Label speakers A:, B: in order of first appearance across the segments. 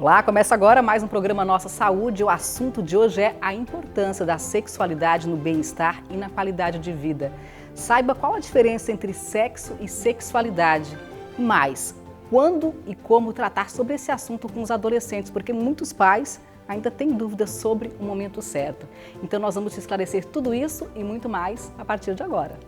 A: Olá, começa agora mais um programa Nossa Saúde. O assunto de hoje é a importância da sexualidade no bem-estar e na qualidade de vida. Saiba qual a diferença entre sexo e sexualidade. E mais, quando e como tratar sobre esse assunto com os adolescentes, porque muitos pais ainda têm dúvidas sobre o momento certo. Então nós vamos esclarecer tudo isso e muito mais a partir de agora.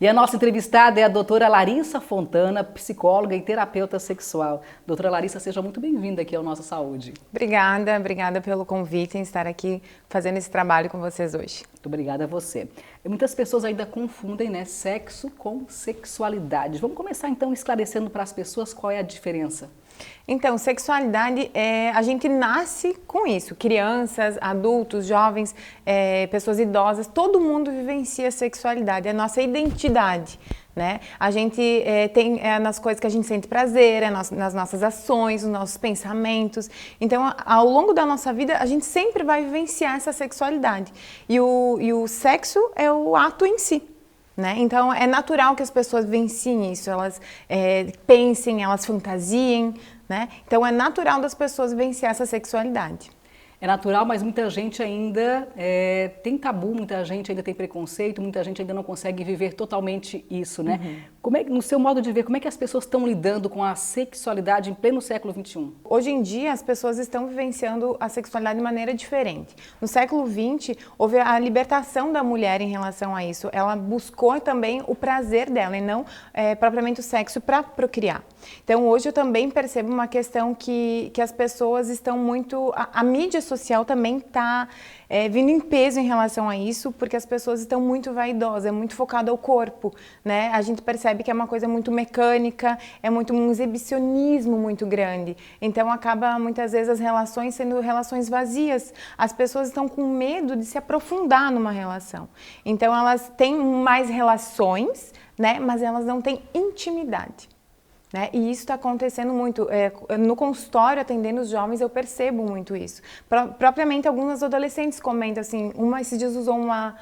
A: E a nossa entrevistada é a doutora Larissa Fontana, psicóloga e terapeuta sexual. Doutora Larissa, seja muito bem-vinda aqui ao Nossa Saúde.
B: Obrigada pelo convite em estar aqui fazendo esse trabalho com vocês hoje.
A: Muito obrigada a você. E muitas pessoas ainda confundem, sexo com sexualidade. Vamos começar então esclarecendo para as pessoas qual é a diferença.
B: Então, sexualidade, a gente nasce com isso. Crianças, adultos, jovens, pessoas idosas, todo mundo vivencia a sexualidade, é a nossa identidade, né? A gente tem nas coisas que a gente sente prazer, nas nossas ações, nos nossos pensamentos. Então, ao longo da nossa vida, a gente sempre vai vivenciar essa sexualidade. E o sexo é o ato em si. Né? Então é natural que as pessoas vivenciem isso, elas pensem, elas fantasiem, né? Então é natural das pessoas vivenciar essa sexualidade.
A: É natural, mas muita gente ainda tem tabu, muita gente ainda tem preconceito, muita gente ainda não consegue viver totalmente isso, né? Como é, no seu modo de ver, como é que as pessoas estão lidando com a sexualidade em pleno século XXI?
B: Hoje em dia, as pessoas estão vivenciando a sexualidade de maneira diferente. No século XX, houve a libertação da mulher em relação a isso. Ela buscou também o prazer dela e não propriamente o sexo para procriar. Então, hoje eu também percebo uma questão que as pessoas estão muito... A mídia social também está vindo em peso em relação a isso, porque as pessoas estão muito vaidosas, é muito focado ao corpo, né? A gente percebe que é uma coisa muito mecânica, é muito um exibicionismo muito grande. Então, acaba muitas vezes as relações sendo relações vazias. As pessoas estão com medo de se aprofundar numa relação. Então, elas têm mais relações, né? Mas elas não têm intimidade. Né? E isso está acontecendo muito. No consultório, atendendo os jovens, eu percebo muito isso. Propriamente, algumas adolescentes comentam assim, esses dias usou uma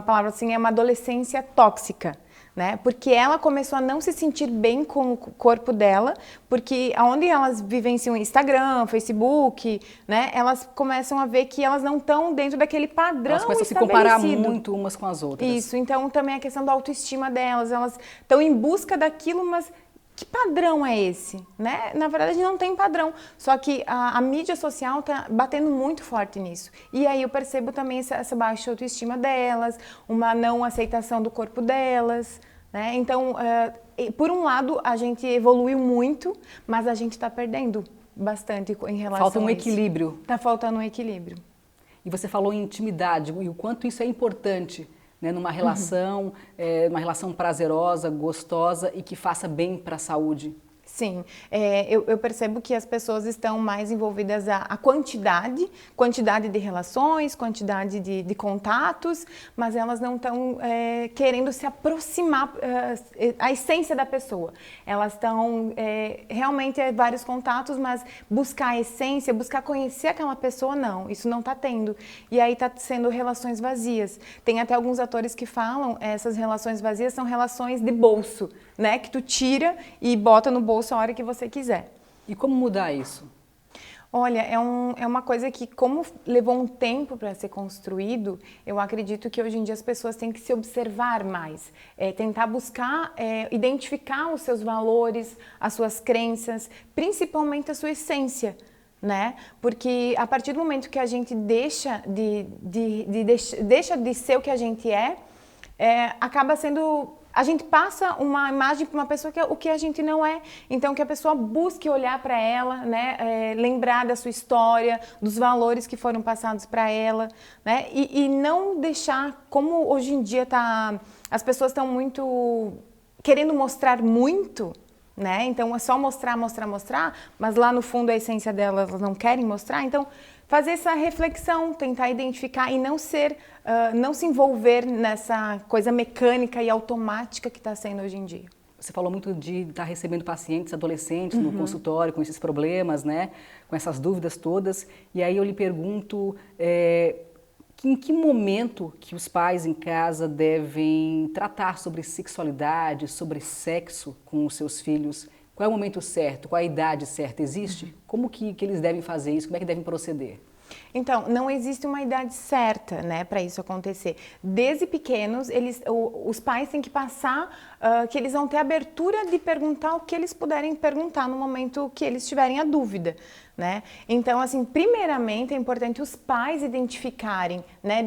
B: palavra assim, é uma adolescência tóxica. Né? Porque ela começou a não se sentir bem com o corpo dela, porque onde elas vivenciam Instagram, Facebook, né? Elas começam a ver que elas não estão dentro daquele padrão
A: elas começam a se comparar muito umas com as outras.
B: Isso, então também a questão da autoestima delas, elas estão em busca daquilo, mas que padrão é esse? Né? Na verdade não tem padrão, só que a mídia social está batendo muito forte nisso. E aí eu percebo também essa baixa autoestima delas, uma não aceitação do corpo delas. Né? Então, por um lado, a gente evoluiu muito, mas a gente está perdendo bastante em relação
A: Falta um
B: a isso.
A: equilíbrio.
B: Está faltando um equilíbrio.
A: E você falou em intimidade, e o quanto isso é importante, né, numa relação, uma relação prazerosa, gostosa e que faça bem para a saúde.
B: Sim, eu percebo que as pessoas estão mais envolvidas a quantidade de relações, quantidade de contatos, mas elas não estão querendo se aproximar à essência da pessoa. Elas estão realmente vários contatos, mas buscar a essência, buscar conhecer aquela pessoa, não, isso não está tendo. E aí está sendo relações vazias. Tem até alguns atores que falam, essas relações vazias são relações de bolso, né, que tu tira e bota no bolso a hora que você quiser.
A: E como mudar isso?
B: Olha, é uma coisa que, como levou um tempo para ser construído, eu acredito que hoje em dia as pessoas têm que se observar mais, tentar buscar, identificar os seus valores, as suas crenças, principalmente a sua essência. Né? Porque a partir do momento que a gente deixa de ser o que a gente acaba sendo... A gente passa uma imagem para uma pessoa que é o que a gente não é. Então, que a pessoa busque olhar para ela, né? Lembrar da sua história, dos valores que foram passados para ela, né? E não deixar, como hoje em dia as pessoas estão muito querendo mostrar muito, né? Então, é só mostrar, mas lá no fundo a essência delas elas não querem mostrar. Então, fazer essa reflexão, tentar identificar e não se envolver nessa coisa mecânica e automática que está sendo hoje em dia.
A: Você falou muito de estar recebendo pacientes, adolescentes no consultório com esses problemas, né? Com essas dúvidas todas. E aí eu lhe pergunto, em que momento que os pais em casa devem tratar sobre sexualidade, sobre sexo com os seus filhos? Qual é o momento certo? Qual é a idade certa? Existe? Como que eles devem fazer isso? Como é que devem proceder?
B: Então, não existe uma idade certa, né, para isso acontecer. Desde pequenos, os pais têm que passar, que eles vão ter abertura de perguntar o que eles puderem perguntar no momento que eles tiverem a dúvida, né? Então, assim, primeiramente é importante os pais identificarem, né,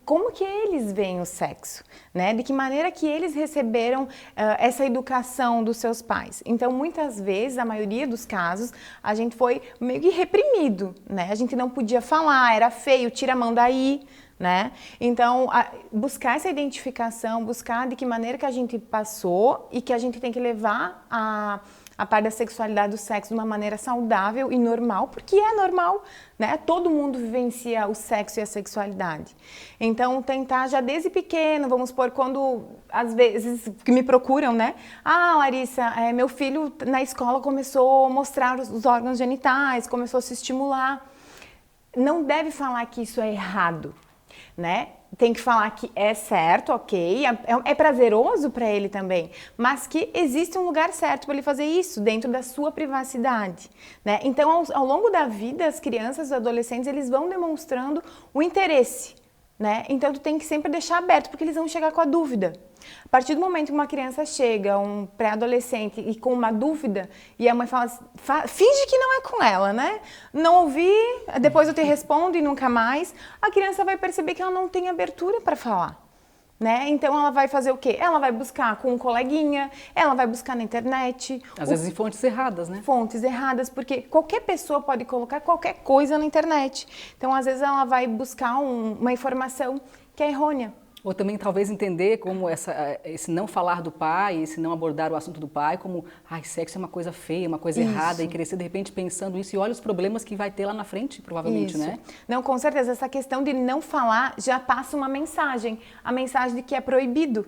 B: como que eles veem o sexo, né? De que maneira que eles receberam essa educação dos seus pais. Então, muitas vezes, a maioria dos casos, a gente foi meio que reprimido, né? A gente não podia falar, era feio, tira a mão daí, né? Então, buscar essa identificação, buscar de que maneira que a gente passou e que a gente tem que levar a parte da sexualidade, do sexo, de uma maneira saudável e normal, porque é normal, né? Todo mundo vivencia o sexo e a sexualidade. Então, tentar já desde pequeno, vamos supor, quando, às vezes, que me procuram, né? Ah, Larissa, meu filho na escola começou a mostrar os órgãos genitais, começou a se estimular. Não deve falar que isso é errado, né? Tem que falar que é certo, ok, é prazeroso para ele também, mas que existe um lugar certo para ele fazer isso, dentro da sua privacidade, né? Então, ao longo da vida, as crianças, os adolescentes, eles vão demonstrando o interesse, né? Então, tu tem que sempre deixar aberto, porque eles vão chegar com a dúvida. A partir do momento que uma criança chega, um pré-adolescente, e com uma dúvida, e a mãe fala, finge que não é com ela, né? Não ouvi, depois eu te respondo e nunca mais, a criança vai perceber que ela não tem abertura para falar, né? Então ela vai fazer o quê? Ela vai buscar com um coleguinha, ela vai buscar na internet.
A: Às vezes em fontes erradas, né?
B: Fontes erradas, porque qualquer pessoa pode colocar qualquer coisa na internet. Então, às vezes, ela vai buscar uma informação que é errônea.
A: Ou também talvez entender como esse não falar do pai, esse não abordar o assunto do pai, como sexo é uma coisa feia, uma coisa errada, e crescer de repente pensando isso e olha os problemas que vai ter lá na frente, provavelmente, né?
B: Não, com certeza, essa questão de não falar já passa uma mensagem, a mensagem de que é proibido,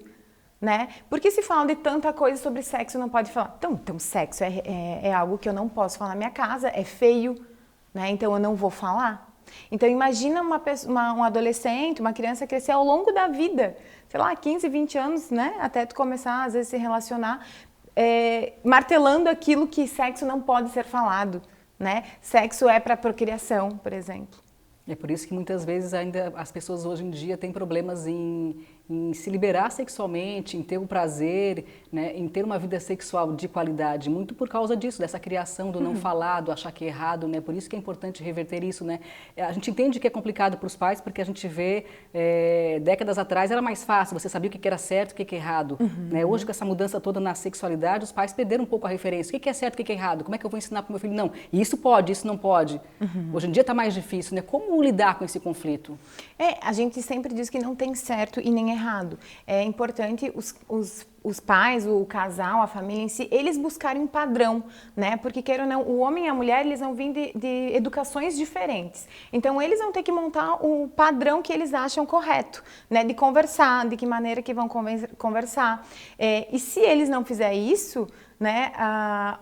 B: né? Porque se falam de tanta coisa sobre sexo, não pode falar. Então sexo é algo que eu não posso falar na minha casa, é feio, né? Então eu não vou falar. Então, imagina um adolescente, uma criança crescer ao longo da vida, sei lá, 15, 20 anos, né? Até tu começar, às vezes, a se relacionar, martelando aquilo que sexo não pode ser falado, né? Sexo é para procriação, por exemplo.
A: É por isso que muitas vezes ainda as pessoas hoje em dia têm problemas em se liberar sexualmente, em ter o prazer, né, em ter uma vida sexual de qualidade, muito por causa disso, dessa criação do não falar, do achar que é errado, né? Por isso que é importante reverter isso, né? A gente entende que é complicado para os pais, porque a gente vê, décadas atrás era mais fácil, você sabia o que era certo e o que é errado, né? Hoje com essa mudança toda na sexualidade, os pais perderam um pouco a referência, o que é certo e o que é errado, como é que eu vou ensinar para o meu filho? Não, isso pode, isso não pode. Hoje em dia está mais difícil, né? Como lidar com esse conflito?
B: A gente sempre diz que não tem certo e nem errado. É importante os pais, o casal, a família em si, eles buscarem um padrão, né? Porque, queira ou não, o homem e a mulher, eles vão vir de educações diferentes. Então, eles vão ter que montar o padrão que eles acham correto, né? De conversar, de que maneira que vão conversar. E se eles não fizerem isso, né,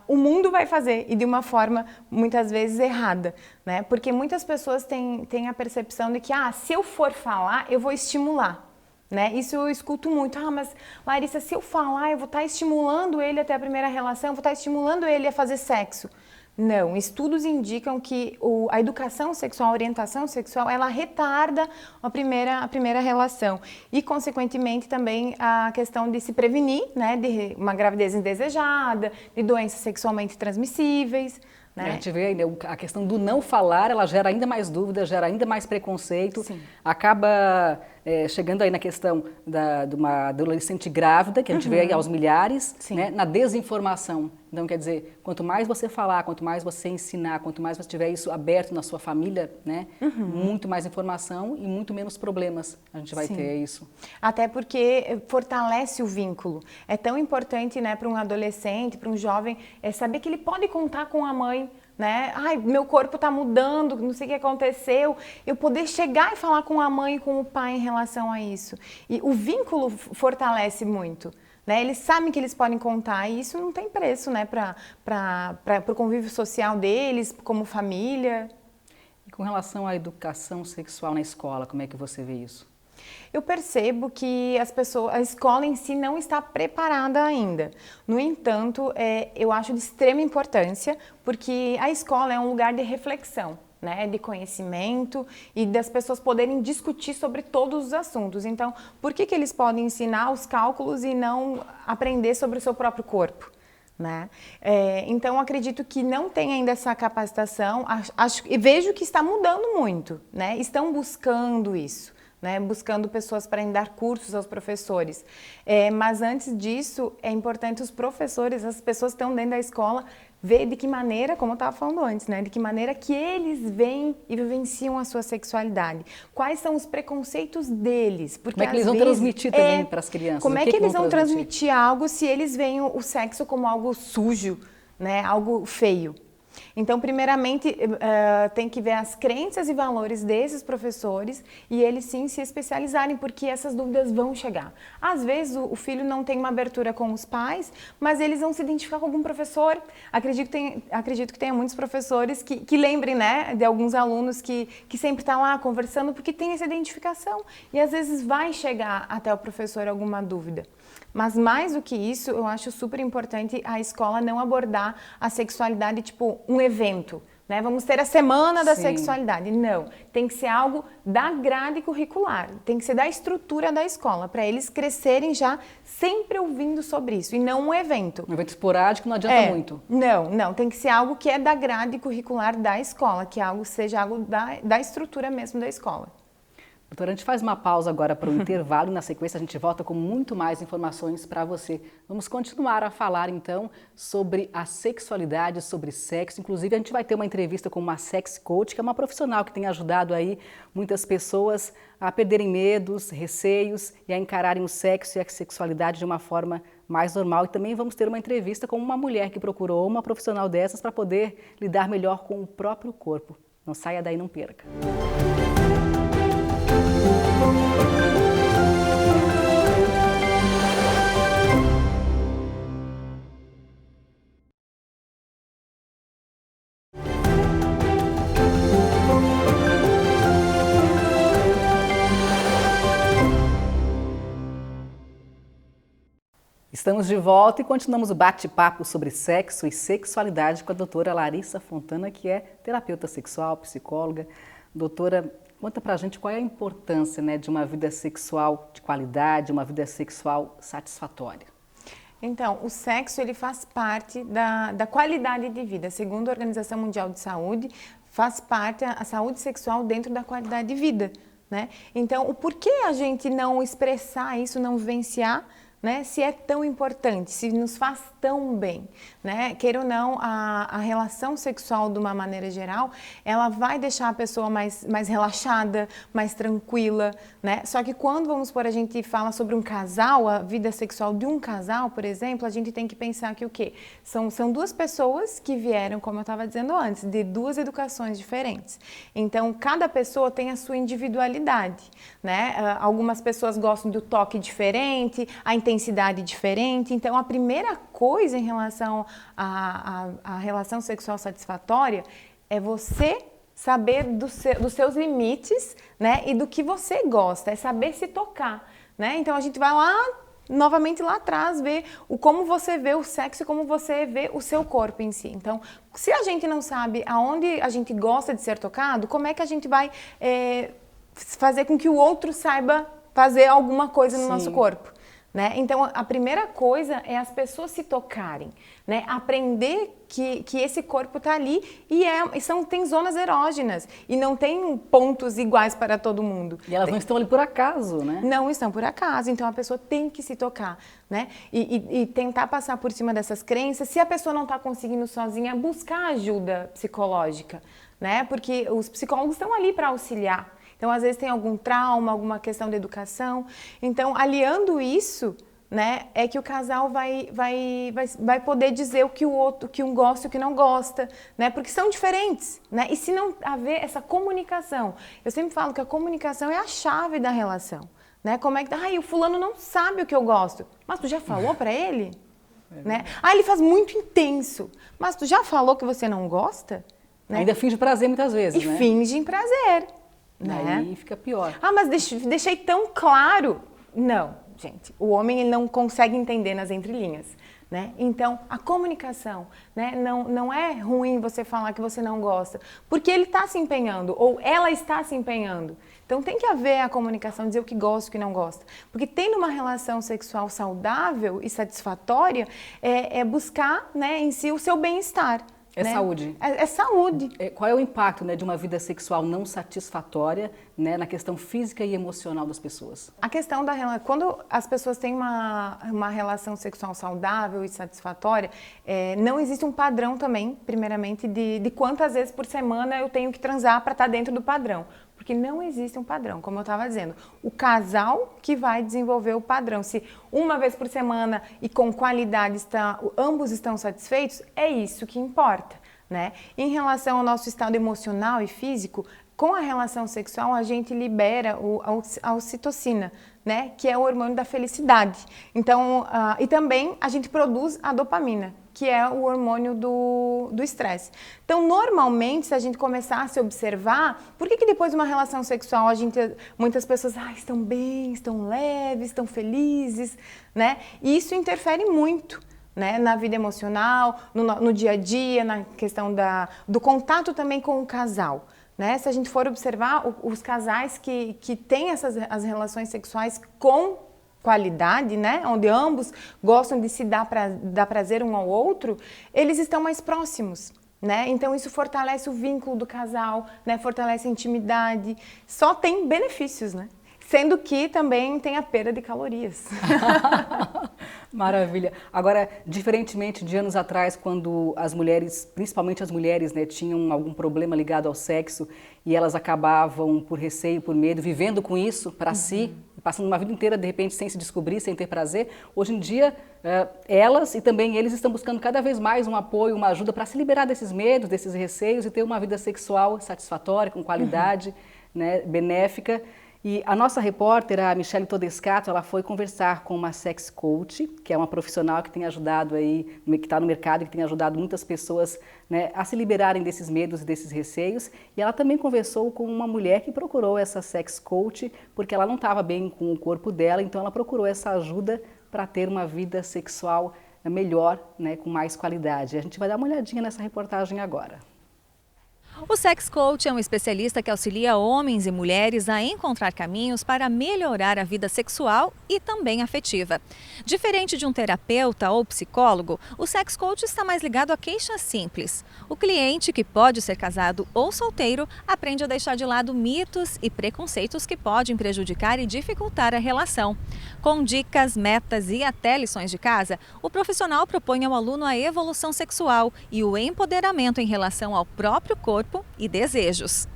B: o mundo vai fazer, e de uma forma muitas vezes errada, né? Porque muitas pessoas têm a percepção de que se eu for falar, eu vou estimular, né? Isso eu escuto muito. Mas Larissa, se eu falar, eu vou estar estimulando ele até a primeira relação, eu vou estar estimulando ele a fazer sexo. Não, estudos indicam que a educação sexual, a orientação sexual, ela retarda a primeira relação e, consequentemente, também a questão de se prevenir, né, de uma gravidez indesejada, de doenças sexualmente transmissíveis, né?
A: A gente vê a questão do não falar, ela gera ainda mais dúvida, gera ainda mais preconceito, acaba chegando aí na questão de uma adolescente grávida, que a gente vê aí aos milhares, né, na desinformação. Então, quer dizer, quanto mais você falar, quanto mais você ensinar, quanto mais você tiver isso aberto na sua família, né, muito mais informação e muito menos problemas a gente vai ter isso. Até
B: porque fortalece o vínculo. É tão importante, né, para um adolescente, para um jovem, saber que ele pode contar com a mãe, né? Meu corpo está mudando, não sei o que aconteceu. Eu poder chegar e falar com a mãe e com o pai em relação a isso. E o vínculo fortalece muito, né? Eles sabem que eles podem contar e isso não tem preço, né? Para o convívio social deles, como família.
A: E com relação à educação sexual na escola, como é que você vê isso?
B: Eu percebo que a escola em si não está preparada ainda. No entanto, eu acho de extrema importância, porque a escola é um lugar de reflexão, né, de conhecimento e das pessoas poderem discutir sobre todos os assuntos. Então, por que eles podem ensinar os cálculos e não aprender sobre o seu próprio corpo? Né? Então, acredito que não tem ainda essa capacitação, e vejo que está mudando muito, né? Estão buscando isso. Né, buscando pessoas para dar cursos aos professores. Mas antes disso, é importante os professores, as pessoas que estão dentro da escola, ver de que maneira, como eu estava falando antes, né, de que maneira que eles veem e vivenciam a sua sexualidade. Quais são os preconceitos deles? Porque,
A: como é que eles vão transmitir também para as crianças?
B: Como é que eles vão transmitir algo se eles veem o sexo como algo sujo, né, algo feio? Então, primeiramente, tem que ver as crenças e valores desses professores e eles sim se especializarem, porque essas dúvidas vão chegar. Às vezes, o filho não tem uma abertura com os pais, mas eles vão se identificar com algum professor. Acredito que tenha muitos professores que lembrem, né, de alguns alunos que sempre estão lá conversando, porque tem essa identificação. E às vezes vai chegar até o professor alguma dúvida. Mas mais do que isso, eu acho super importante a escola não abordar a sexualidade tipo um evento, né? Vamos ter a semana da sexualidade. Não, tem que ser algo da grade curricular, tem que ser da estrutura da escola, para eles crescerem já sempre ouvindo sobre isso, e não um evento.
A: Um evento esporádico não adianta muito.
B: Não, tem que ser algo que é da grade curricular da escola, que seja algo da estrutura mesmo da escola.
A: Doutora, a gente faz uma pausa agora para o intervalo e na sequência a gente volta com muito mais informações para você. Vamos continuar a falar então sobre a sexualidade, sobre sexo. Inclusive a gente vai ter uma entrevista com uma sex coach, que é uma profissional que tem ajudado aí muitas pessoas a perderem medos, receios e a encararem o sexo e a sexualidade de uma forma mais normal. E também vamos ter uma entrevista com uma mulher que procurou uma profissional dessas para poder lidar melhor com o próprio corpo. Não saia daí, não perca. Estamos de volta e continuamos o bate-papo sobre sexo e sexualidade com a doutora Larissa Fontana, que é terapeuta sexual, psicóloga. Doutora, conta pra gente qual é a importância, né, de uma vida sexual de qualidade, uma vida sexual satisfatória.
B: Então, o sexo ele faz parte da qualidade de vida. Segundo a Organização Mundial de Saúde, faz parte a saúde sexual dentro da qualidade de vida, né? Então, o porquê a gente não expressar isso, não vivenciar, né, se é tão importante, se nos faz tão bem, né? Queira ou não, a relação sexual de uma maneira geral, ela vai deixar a pessoa mais relaxada, mais tranquila, né? Só que quando, vamos supor, a gente fala sobre um casal, a vida sexual de um casal, por exemplo, a gente tem que pensar que o quê? São duas pessoas que vieram, como eu estava dizendo antes, de duas educações diferentes. Então, cada pessoa tem a sua individualidade, né? Algumas pessoas gostam do toque diferente, a intensidade diferente. Então, a primeira coisa em relação à relação sexual satisfatória é você saber dos seus limites, né? E do que você gosta, é saber se tocar, né? Então, a gente vai lá, novamente lá atrás, ver como você vê o sexo e como você vê o seu corpo em si. Então, se a gente não sabe aonde a gente gosta de ser tocado, como é que a gente vai fazer com que o outro saiba fazer alguma coisa no nosso corpo? Né? Então, a primeira coisa é as pessoas se tocarem, né? Aprender que esse corpo está ali e tem zonas erógenas e não tem pontos iguais para todo mundo.
A: E elas não estão ali por acaso, né?
B: Não estão por acaso, então a pessoa tem que se tocar, né? E tentar passar por cima dessas crenças. Se a pessoa não está conseguindo sozinha, buscar ajuda psicológica, né? Porque os psicólogos estão ali para auxiliar. Então, às vezes tem algum trauma, alguma questão de educação. Então, aliando isso, né, é que o casal vai poder dizer o que o outro, que um gosta e o que não gosta, né, porque são diferentes, né, e se não haver essa comunicação, eu sempre falo que a comunicação é a chave da relação, né, como é que, o fulano não sabe o que eu gosto, mas tu já falou para ele? Né? Ele faz muito intenso, mas tu já falou que você não gosta? Né?
A: Ainda finge prazer muitas vezes,
B: e
A: né?
B: fingem prazer. Né?
A: Aí fica pior.
B: Mas deixei tão claro. Não, gente, o homem ele não consegue entender nas entrelinhas. Né? Então, a comunicação, né? Não é ruim você falar que você não gosta, porque ele está se empenhando, ou ela está se empenhando. Então, tem que haver a comunicação, dizer o que gosta e o que não gosta. Porque tendo uma relação sexual saudável e satisfatória, é buscar, né, em si o seu bem-estar.
A: É,
B: né?
A: saúde.
B: É saúde.
A: Qual é o impacto, né, de uma vida sexual não satisfatória, né, na questão física e emocional das pessoas?
B: A questão da relação, quando as pessoas têm uma relação sexual saudável e satisfatória, não existe um padrão também, primeiramente, de quantas vezes por semana eu tenho que transar para estar dentro do padrão. Porque não existe um padrão, como eu estava dizendo. O casal que vai desenvolver o padrão. Se uma vez por semana e com qualidade ambos estão satisfeitos, é isso que importa. Né? Em relação ao nosso estado emocional e físico, com a relação sexual a gente libera a ocitocina, né? Que é o hormônio da felicidade. Então, e também a gente produz a dopamina, que é o hormônio do estresse. Então, normalmente, se a gente começar a se observar, por que depois de uma relação sexual muitas pessoas estão bem, estão leves, estão felizes, né? E isso interfere muito, né? Na vida emocional, no dia a dia, na questão do contato também com o casal. Né? Se a gente for observar, os casais que têm as relações sexuais com qualidade, né? Onde ambos gostam de se dar prazer um ao outro, eles estão mais próximos. Né? Então isso fortalece o vínculo do casal, né? Fortalece a intimidade, só tem benefícios, né? Sendo que também tem a perda de calorias.
A: Maravilha. Agora, diferentemente de anos atrás, quando as mulheres, principalmente as mulheres, né, tinham algum problema ligado ao sexo e elas acabavam, por receio, por medo, vivendo com isso para si, passando uma vida inteira, de repente, sem se descobrir, sem ter prazer, hoje em dia, elas e também eles estão buscando cada vez mais um apoio, uma ajuda para se liberar desses medos, desses receios e ter uma vida sexual satisfatória, com qualidade, né, benéfica. E a nossa repórter, a Michele Todescato, ela foi conversar com uma sex coach, que é uma profissional que tem ajudado aí, que está no mercado e que tem ajudado muitas pessoas, né, a se liberarem desses medos e desses receios. E ela também conversou com uma mulher que procurou essa sex coach porque ela não estava bem com o corpo dela, então ela procurou essa ajuda para ter uma vida sexual melhor, né, com mais qualidade. A gente vai dar uma olhadinha nessa reportagem agora.
C: O Sex Coach é um especialista que auxilia homens e mulheres a encontrar caminhos para melhorar a vida sexual e também afetiva. Diferente de um terapeuta ou psicólogo, o Sex Coach está mais ligado a queixas simples. O cliente, que pode ser casado ou solteiro, aprende a deixar de lado mitos e preconceitos que podem prejudicar e dificultar a relação. Com dicas, metas e até lições de casa, o profissional propõe ao aluno a evolução sexual e o empoderamento em relação ao próprio corpo e desejos.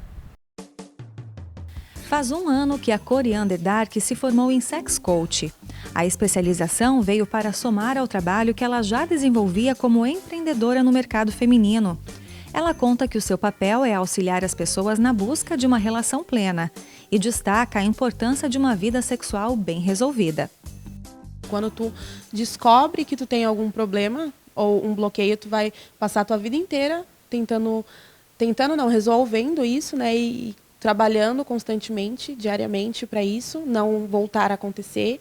C: Faz um ano que a Coriander Dark se formou em Sex Coach. A especialização veio para somar ao trabalho que ela já desenvolvia como empreendedora no mercado feminino. Ela conta que o seu papel é auxiliar as pessoas na busca de uma relação plena e destaca a importância de uma vida sexual bem resolvida.
D: Quando tu descobre que tu tem algum problema ou um bloqueio, tu vai passar a tua vida inteira resolvendo isso, né, e trabalhando constantemente, diariamente para isso, não voltar a acontecer.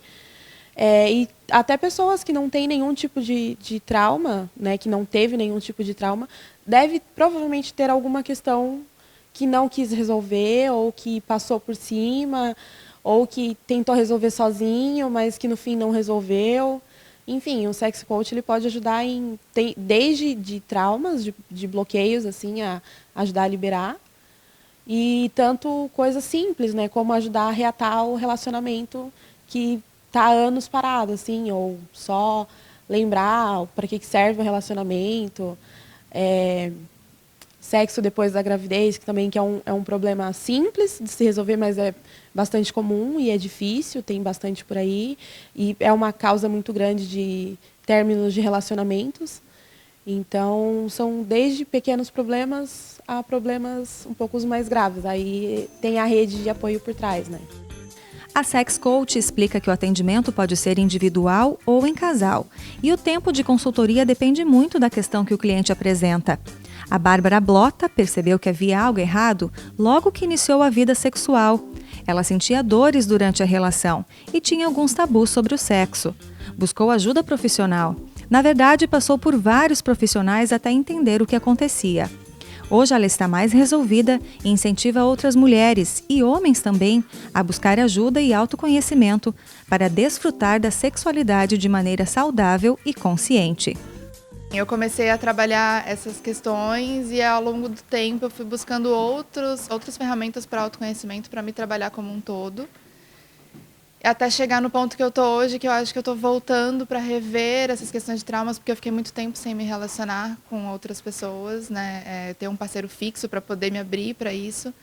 D: E até pessoas que não têm nenhum tipo de trauma, né, que não teve nenhum tipo de trauma, deve provavelmente ter alguma questão que não quis resolver, ou que passou por cima, ou que tentou resolver sozinho, mas que no fim não resolveu. Enfim, o Sex Coach ele pode ajudar desde de traumas, de bloqueios, assim, a ajudar a liberar. E tanto coisas simples, né, como ajudar a reatar o relacionamento que está há anos parado, assim, ou só lembrar para que serve o relacionamento. sexo depois da gravidez, que também que é um problema simples de se resolver, mas é bastante comum e é difícil, tem bastante por aí. E é uma causa muito grande de términos de relacionamentos. Então, são desde pequenos problemas a problemas um pouco mais graves. Aí tem a rede de apoio por trás, né?
C: A Sex Coach explica que o atendimento pode ser individual ou em casal. E o tempo de consultoria depende muito da questão que o cliente apresenta. A Bárbara Blota percebeu que havia algo errado logo que iniciou a vida sexual. Ela sentia dores durante a relação e tinha alguns tabus sobre o sexo. Buscou ajuda profissional. Na verdade, passou por vários profissionais até entender o que acontecia. Hoje ela está mais resolvida e incentiva outras mulheres e homens também a buscar ajuda e autoconhecimento para desfrutar da sexualidade de maneira saudável e consciente.
E: Eu comecei a trabalhar essas questões e ao longo do tempo eu fui buscando outras ferramentas para autoconhecimento, para me trabalhar como um todo. Até chegar no ponto que eu estou hoje, que eu acho que eu estou voltando para rever essas questões de traumas, porque eu fiquei muito tempo sem me relacionar com outras pessoas, né? Ter um parceiro fixo para poder me abrir para isso.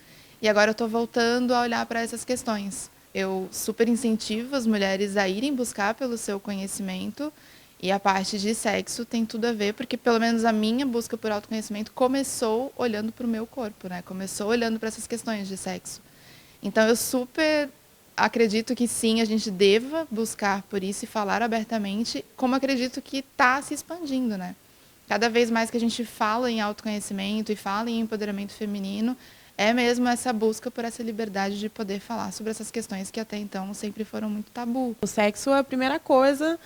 E: E agora eu estou voltando a olhar para essas questões. Eu super incentivo as mulheres a irem buscar pelo seu conhecimento. E a parte de sexo tem tudo a ver, porque pelo menos a minha busca por autoconhecimento começou olhando para o meu corpo, né? Começou olhando para essas questões de sexo. Então eu super acredito que sim, a gente deva buscar por isso e falar abertamente, como acredito que está se expandindo, né? Cada vez mais que a gente fala em autoconhecimento e fala em empoderamento feminino, é mesmo essa busca por essa liberdade de poder falar sobre essas questões que até então sempre foram muito tabu.
D: O sexo é a primeira coisa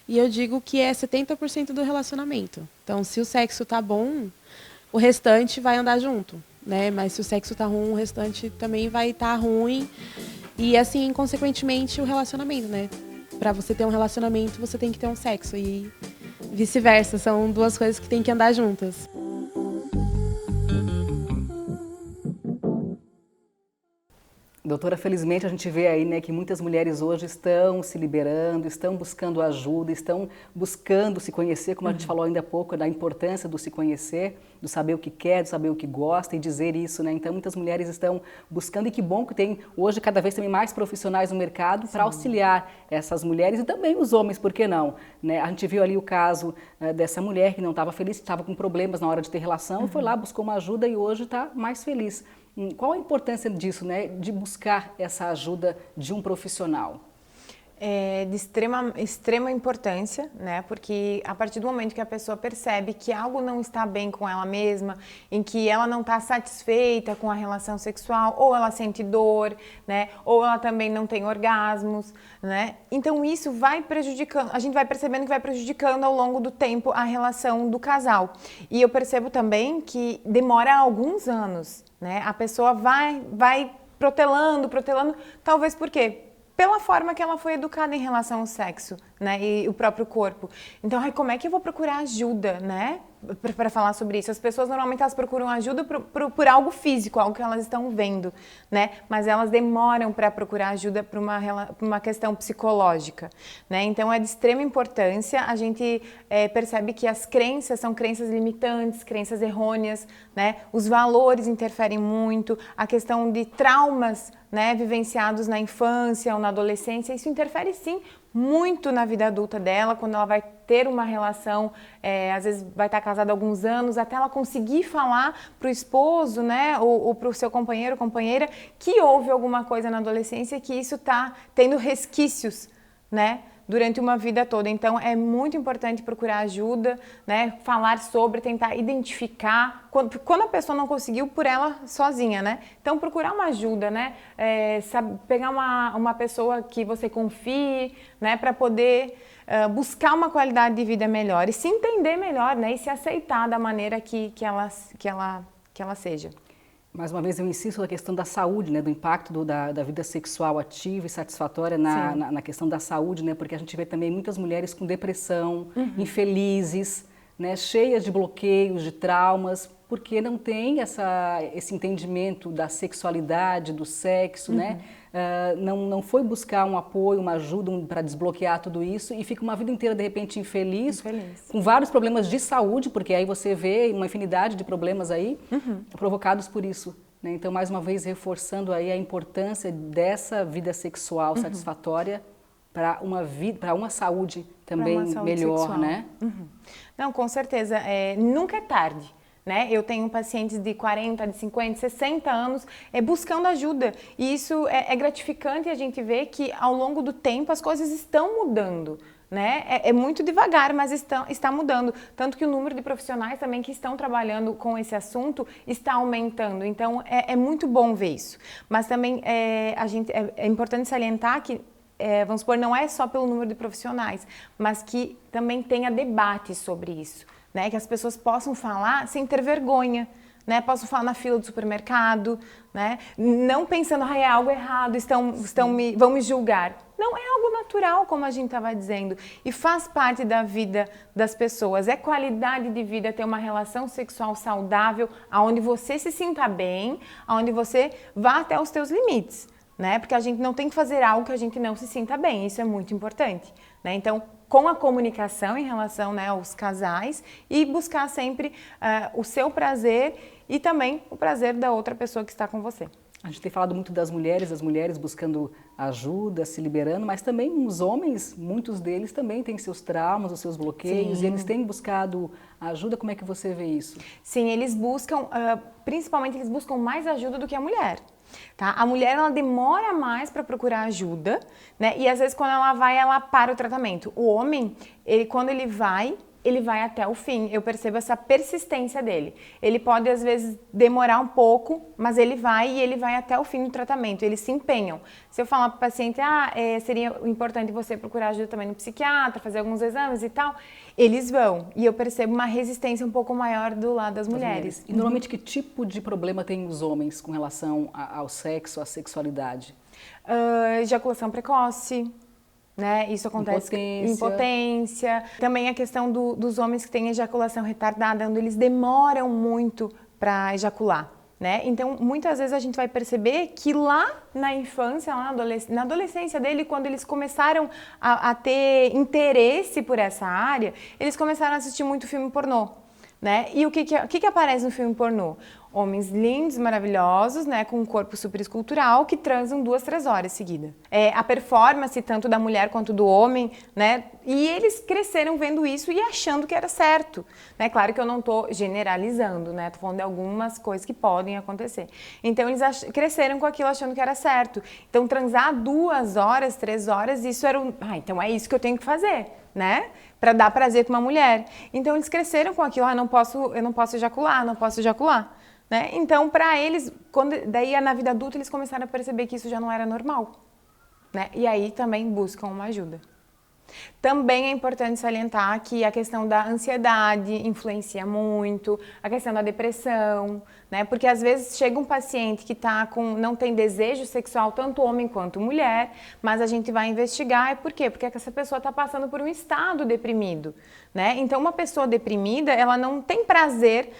D: e eu digo que é 70% do relacionamento. Então, se o sexo tá bom, o restante vai andar junto, né? Mas se o sexo tá ruim, o restante também vai estar ruim. E assim, consequentemente, o relacionamento, né? Para você ter um relacionamento, você tem que ter um sexo e vice-versa. São duas coisas que têm que andar juntas.
A: Doutora, felizmente a gente vê aí, né, que muitas mulheres hoje estão se liberando, estão buscando ajuda, estão buscando se conhecer, como a gente falou ainda há pouco, da importância do se conhecer, do saber o que quer, do saber o que gosta e dizer isso, né? Então muitas mulheres estão buscando e que bom que tem hoje cada vez também mais profissionais no mercado para auxiliar essas mulheres e também os homens, por que não? Né? A gente viu ali o caso dessa mulher que não estava feliz, estava com problemas na hora de ter relação, foi lá, buscou uma ajuda e hoje está mais feliz. Qual a importância disso, né, de buscar essa ajuda de um profissional?
B: É de extrema importância, né? Porque a partir do momento que a pessoa percebe que algo não está bem com ela mesma, em que ela não está satisfeita com a relação sexual, ou ela sente dor, né? Ou ela também não tem orgasmos, né? Então isso vai prejudicando, a gente vai percebendo que vai prejudicando ao longo do tempo a relação do casal. E eu percebo também que demora alguns anos, né? A pessoa vai protelando, talvez por quê? Pela forma que ela foi educada em relação ao sexo, né, e o próprio corpo. Então, como é que eu vou procurar ajuda, né, para falar sobre isso? As pessoas normalmente elas procuram ajuda por algo físico, algo que elas estão vendo, né, mas elas demoram para procurar ajuda por uma questão psicológica, né. Então, é de extrema importância. A gente percebe que as crenças são crenças limitantes, crenças errôneas, né, os valores interferem muito, a questão de traumas, né, vivenciados na infância ou na adolescência, isso interfere sim muito na vida adulta dela, quando ela vai ter uma relação, às vezes vai estar casada há alguns anos, até ela conseguir falar para o esposo, né, ou para o seu companheiro ou companheira, que houve alguma coisa na adolescência, que isso está tendo resquícios, né, durante uma vida toda. Então, é muito importante procurar ajuda, né? Falar sobre, tentar identificar, quando a pessoa não conseguiu por ela sozinha, né? Então, procurar uma ajuda, né? Pegar uma pessoa que você confie, né? Para poder buscar uma qualidade de vida melhor e se entender melhor, né? E se aceitar da maneira que ela seja.
A: Mais uma vez eu insisto na questão da saúde, né, do impacto da vida sexual ativa e satisfatória na questão da saúde, né, porque a gente vê também muitas mulheres com depressão, infelizes, né, cheias de bloqueios, de traumas, porque não tem esse entendimento da sexualidade, do sexo, né? Não foi buscar um apoio, uma ajuda para desbloquear tudo isso e fica uma vida inteira, de repente, infeliz, com vários problemas de saúde, porque aí você vê uma infinidade de problemas aí provocados por isso. Né? Então, mais uma vez, reforçando aí a importância dessa vida sexual satisfatória para uma saúde também melhor, sexual. Né?
B: Não, com certeza. Nunca é tarde. Né? Eu tenho pacientes de 40, de 50, 60 anos buscando ajuda. E isso é gratificante a gente ver que ao longo do tempo as coisas estão mudando. Né? É muito devagar, mas está mudando. Tanto que o número de profissionais também que estão trabalhando com esse assunto está aumentando. Então, é muito bom ver isso. Mas também é importante salientar que, vamos supor, não é só pelo número de profissionais, mas que também tenha debate sobre isso. Né, que as pessoas possam falar sem ter vergonha, né, possam falar na fila do supermercado, né, não pensando, é algo errado, vão me julgar. Não, é algo natural, como a gente estava dizendo, e faz parte da vida das pessoas. É qualidade de vida ter uma relação sexual saudável, onde você se sinta bem, onde você vá até os teus limites. Né, porque a gente não tem que fazer algo que a gente não se sinta bem, isso é muito importante. Né? Então, com a comunicação em relação, né, aos casais e buscar sempre o seu prazer e também o prazer da outra pessoa que está com você.
A: A gente tem falado muito das mulheres buscando ajuda, se liberando, mas também os homens, muitos deles também têm seus traumas, os seus bloqueios, e eles têm buscado ajuda. Como é que você vê isso?
B: Sim, eles buscam, principalmente eles buscam mais ajuda do que a mulher. Tá? A mulher, ela demora mais para procurar ajuda, né? E às vezes quando ela vai, ela para o tratamento. O homem, quando ele vai até o fim. Eu percebo essa persistência dele. Ele pode às vezes demorar um pouco, mas ele vai até o fim do tratamento. Eles se empenham. Se eu falar para o paciente, seria importante você procurar ajuda também no psiquiatra, fazer alguns exames e tal, eles vão. E eu percebo uma resistência um pouco maior do lado das mulheres.
A: E normalmente que tipo de problema tem os homens com relação ao sexo, à sexualidade?
B: Ejaculação precoce. Né? Isso acontece impotência. Também a questão dos homens que têm ejaculação retardada, onde eles demoram muito para ejacular. Né? Então, muitas vezes a gente vai perceber que lá na infância, lá na adolescência dele, quando eles começaram a ter interesse por essa área, eles começaram a assistir muito filme pornô. Né? E o que aparece no filme pornô? Homens lindos, maravilhosos, né, com um corpo super escultural, que transam 2, 3 horas seguidas. A performance, tanto da mulher quanto do homem, né, e eles cresceram vendo isso e achando que era certo. Né? Claro que eu não estou generalizando, né, estou falando de algumas coisas que podem acontecer. Então, eles cresceram com aquilo achando que era certo. Então, transar 2 horas, 3 horas, isso era então é isso que eu tenho que fazer, né? Para dar prazer para uma mulher. Então, eles cresceram com aquilo, eu não posso ejacular. Né? Então, para eles, daí na vida adulta, eles começaram a perceber que isso já não era normal. Né? E aí também buscam uma ajuda. Também é importante salientar que a questão da ansiedade influencia muito, a questão da depressão, né? Porque às vezes chega um paciente que não tem desejo sexual, tanto homem quanto mulher, mas a gente vai investigar. E por quê? Porque essa pessoa está passando por um estado deprimido. Né? Então, uma pessoa deprimida, ela não tem prazer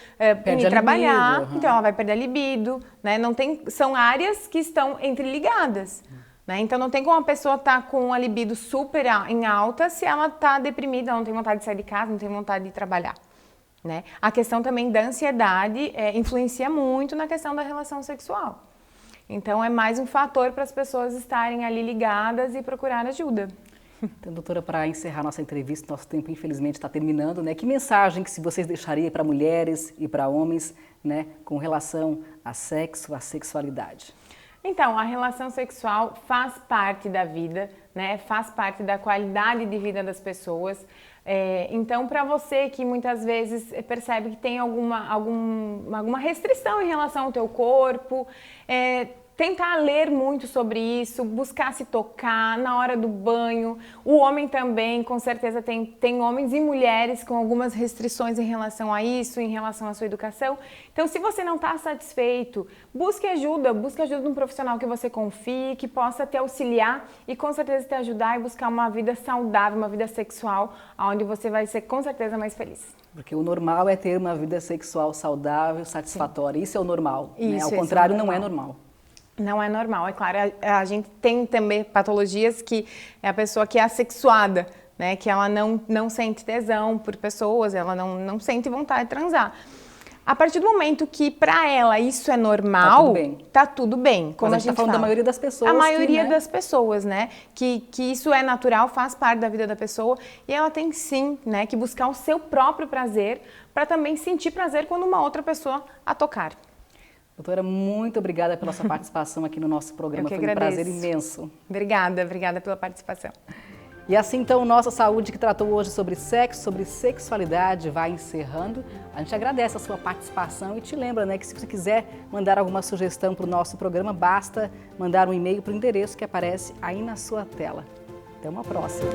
B: em ir trabalhar, libido, então ela vai perder a libido. Né? São áreas que estão entreligadas. Né? Então, não tem como uma pessoa estar com a libido super em alta se ela está deprimida, ela não tem vontade de sair de casa, não tem vontade de trabalhar. Né? A questão também da ansiedade influencia muito na questão da relação sexual. Então, é mais um fator para as pessoas estarem ali ligadas e procurar ajuda.
A: Então, doutora, para encerrar nossa entrevista, nosso tempo infelizmente está terminando, né? Que mensagem que vocês deixariam para mulheres e para homens, né, com relação a sexo, a sexualidade?
B: Então, a relação sexual faz parte da vida, né? Faz parte da qualidade de vida das pessoas. Então, para você que muitas vezes percebe que tem alguma restrição em relação ao teu corpo, tentar ler muito sobre isso, buscar se tocar na hora do banho. O homem também, com certeza, tem homens e mulheres com algumas restrições em relação a isso, em relação à sua educação. Então, se você não está satisfeito, busque ajuda de um profissional que você confie, que possa te auxiliar e com certeza te ajudar e buscar uma vida saudável, uma vida sexual, onde você vai ser com certeza mais feliz.
A: Porque o normal é ter uma vida sexual saudável, satisfatória. Sim. Isso é o normal, né?
B: Isso,
A: Ao contrário, não é normal.
B: Não é normal, é claro. A gente tem também patologias que é a pessoa que é assexuada, né? Que ela não sente tesão por pessoas, ela não sente vontade de transar. A partir do momento que para ela isso é normal, tá tudo bem. Como
A: mas a gente tá falando da maioria das pessoas.
B: A maioria das pessoas, né? Que isso é natural, faz parte da vida da pessoa e ela tem sim, né? Que buscar o seu próprio prazer para também sentir prazer quando uma outra pessoa a tocar.
A: Doutora, muito obrigada pela sua participação aqui no nosso programa.
B: Foi
A: um prazer imenso.
B: Obrigada pela participação.
A: E assim, então, Nossa Saúde, que tratou hoje sobre sexo, sobre sexualidade, vai encerrando. A gente agradece a sua participação e te lembra, né, que se você quiser mandar alguma sugestão para o nosso programa, basta mandar um e-mail para o endereço que aparece aí na sua tela. Até uma próxima.